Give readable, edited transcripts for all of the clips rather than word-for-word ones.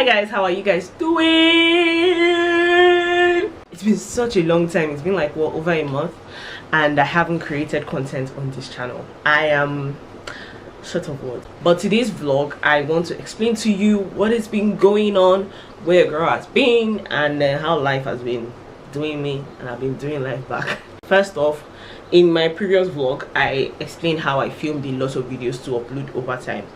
Hi guys, how are you guys doing? It's been such a long time. It's been like over a month and I haven't created content on this channel. I am short of words. But today's vlog, I want to explain to you what has been going on, where a girl has been, and how life has been doing me, and I've been doing life back. First off, in my previous vlog, I explained how I filmed a lot of videos to upload over time.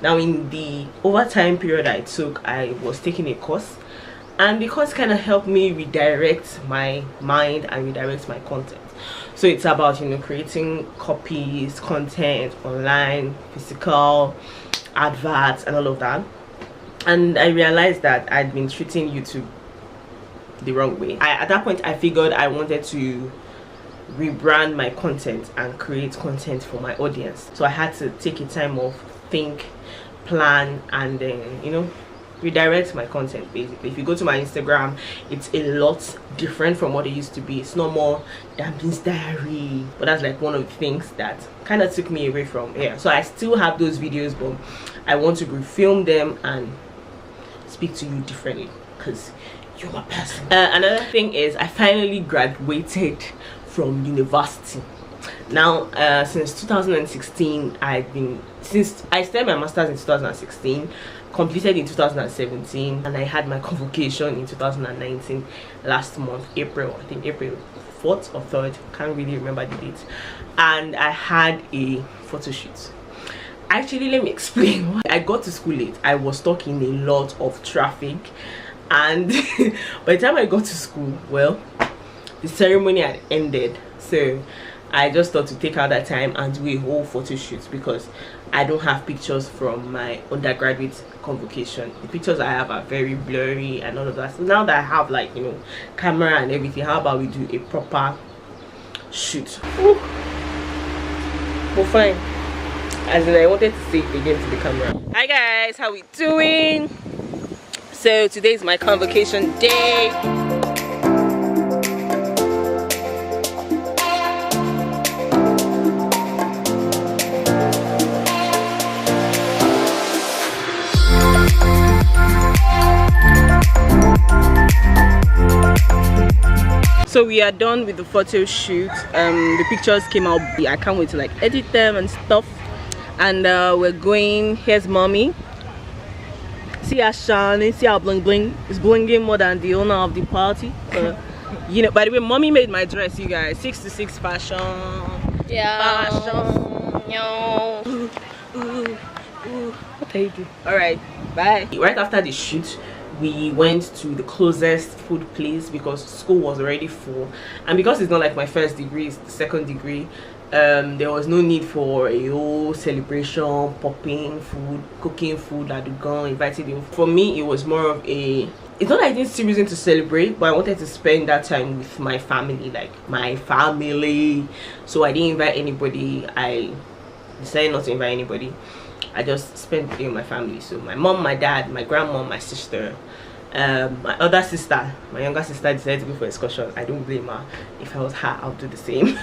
Now in the overtime period I took, I was taking a course, and the course kind of helped me redirect my mind and redirect my content. So it's about, you know, creating copies, content online, physical, adverts, and all of that. And I realized that I'd been treating YouTube the wrong way. At that point I figured I wanted to rebrand my content and create content for my audience. So I had to take a time off, think, plan, and then, you know, redirect my content. Basically, if you go to my Instagram, it's a lot different from what it used to be. It's not more Damie's diary, but that's like one of the things that kind of took me away from here. So I still have those videos, but I want to refilm them and speak to you differently because you're my person. Another thing is I finally graduated from university. Now since 2016, since I started my master's in 2016, completed in 2017, and I had my convocation in 2019 last month, April. I think April 4th or 3rd, can't really remember the date. And I had a photo shoot. Actually, let me explain why. I got to school late. I was stuck in a lot of traffic, and by the time I got to school, well, the ceremony had ended. So I just thought to take out that time and do a whole photo shoot because I don't have pictures from my undergraduate convocation. The pictures I have are very blurry and all of that. So now that I have, like, you know, camera and everything, how about we do a proper shoot? Ooh. Well, fine. As in, I wanted to say it again to the camera. Hi guys, how we doing? So today is my convocation day. So we are done with the photo shoot. The pictures came out. I can't wait to like edit them and stuff. And we're going. Here's mommy. See how shiny, see how bling bling. It's blinging more than the owner of the party. You know, by the way, mommy made my dress, you guys. 6 to 6 fashion. Yeah. Fashion. Yo. What are you doing? Alright, bye. Right after the shoot, we went to the closest food place because school was already full, and because it's not like my first degree, it's the second degree. There was no need for a whole celebration, popping food, cooking food at Ogun, invited him. For me, it was more of a, it's not like I didn't see reason to celebrate, but I wanted to spend that time with my family, like my family. So I didn't invite anybody. I decided not to invite anybody. I just spent the day with my family. So my mom, my dad, my grandma, my sister, my other sister, my younger sister decided to go for excursion. I don't blame her. If I was her, I'll do the same.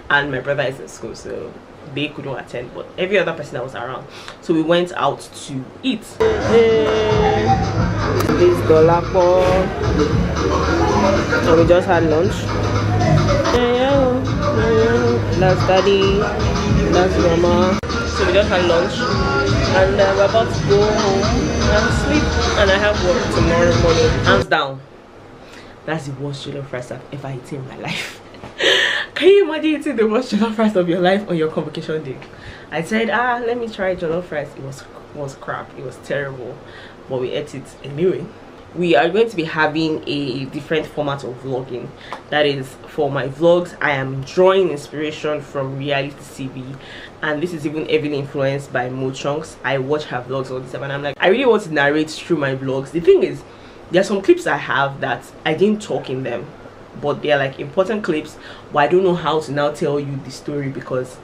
And my brother is in school, so they couldn't attend, but every other person that was around. So we went out to eat. This the lapel, and we just had lunch. That's daddy, that's mama. So we just had lunch, and we're about to go home and sleep, and I have work tomorrow morning. Hands down, that's the worst jollof rice I've ever eaten in my life. Can you imagine eating the worst jollof rice of your life on your convocation day? I said, let me try jollof rice. It was crap. It was terrible, but we ate it anyway. We are going to be having a different format of vlogging. That is, for my vlogs, I am drawing inspiration from reality TV, and this is even heavily influenced by Mo Chunks. I watch her vlogs all the time, and I'm like, I really want to narrate through my vlogs. The thing is, there are some clips I have that I didn't talk in them, but they're like important clips, but I don't know how to now tell you the story because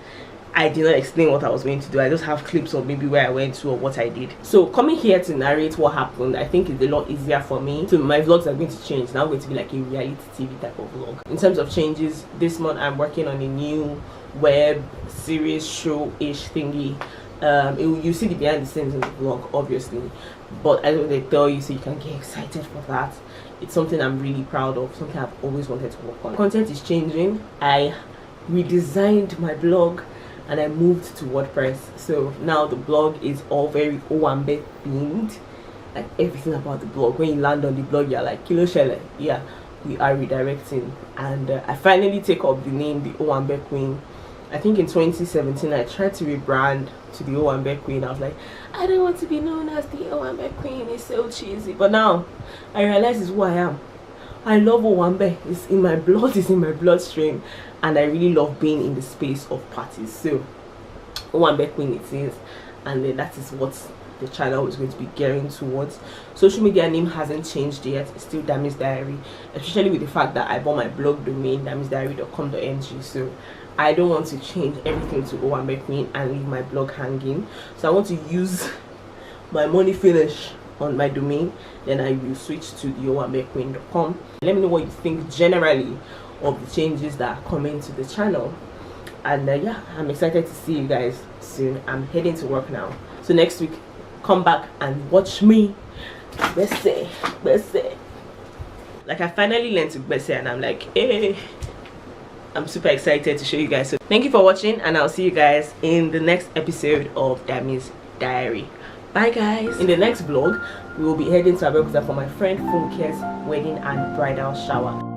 I did not explain what I was going to do. I just have clips of maybe where I went to or what I did. So coming here to narrate what happened, I think is a lot easier for me. So my vlogs are going to change. Now going to be like a reality TV type of vlog. In terms of changes, this month I'm working on a new web series show-ish thingy. You see the behind the scenes in the vlog, obviously, but I know they tell you so you can get excited for that. It's something I'm really proud of, something I've always wanted to work on. Content is changing. I redesigned my blog and I moved to WordPress, so now the blog is all very Owambe themed. Like everything about the blog, when you land on the blog, you're like, Kilo Shele, yeah, we are redirecting. And I finally take up the name, the Owambe Queen. I think in 2017 I tried to rebrand to the Owambe Queen. I was like, I don't want to be known as the Owambe Queen, it's so cheesy. But now I realize it's who I am. I love Owambe, it's in my blood, it's in my bloodstream, and I really love being in the space of parties. So Owambe Queen it is, and then that is what the channel is going to be gearing towards. Social media name hasn't changed yet, it's still Damie's Diary, especially with the fact that I bought my blog domain damiesdiary.com.ng. so I don't want to change everything to Owambe Queen and leave my blog hanging. So I want to use my money finish on my domain, then I will switch to the owambequeen.com. Let me know what you think generally of the changes that are coming to the channel. And yeah, I'm excited to see you guys soon. I'm heading to work now, so next week come back and watch me Bese. Like I finally learned to Bese and I'm like, hey, I'm super excited to show you guys. So thank you for watching, and I'll see you guys in the next episode of Damie's Diary. Bye guys. In the next vlog we will be heading to Abeokuta for my friend Funke's wedding and bridal shower.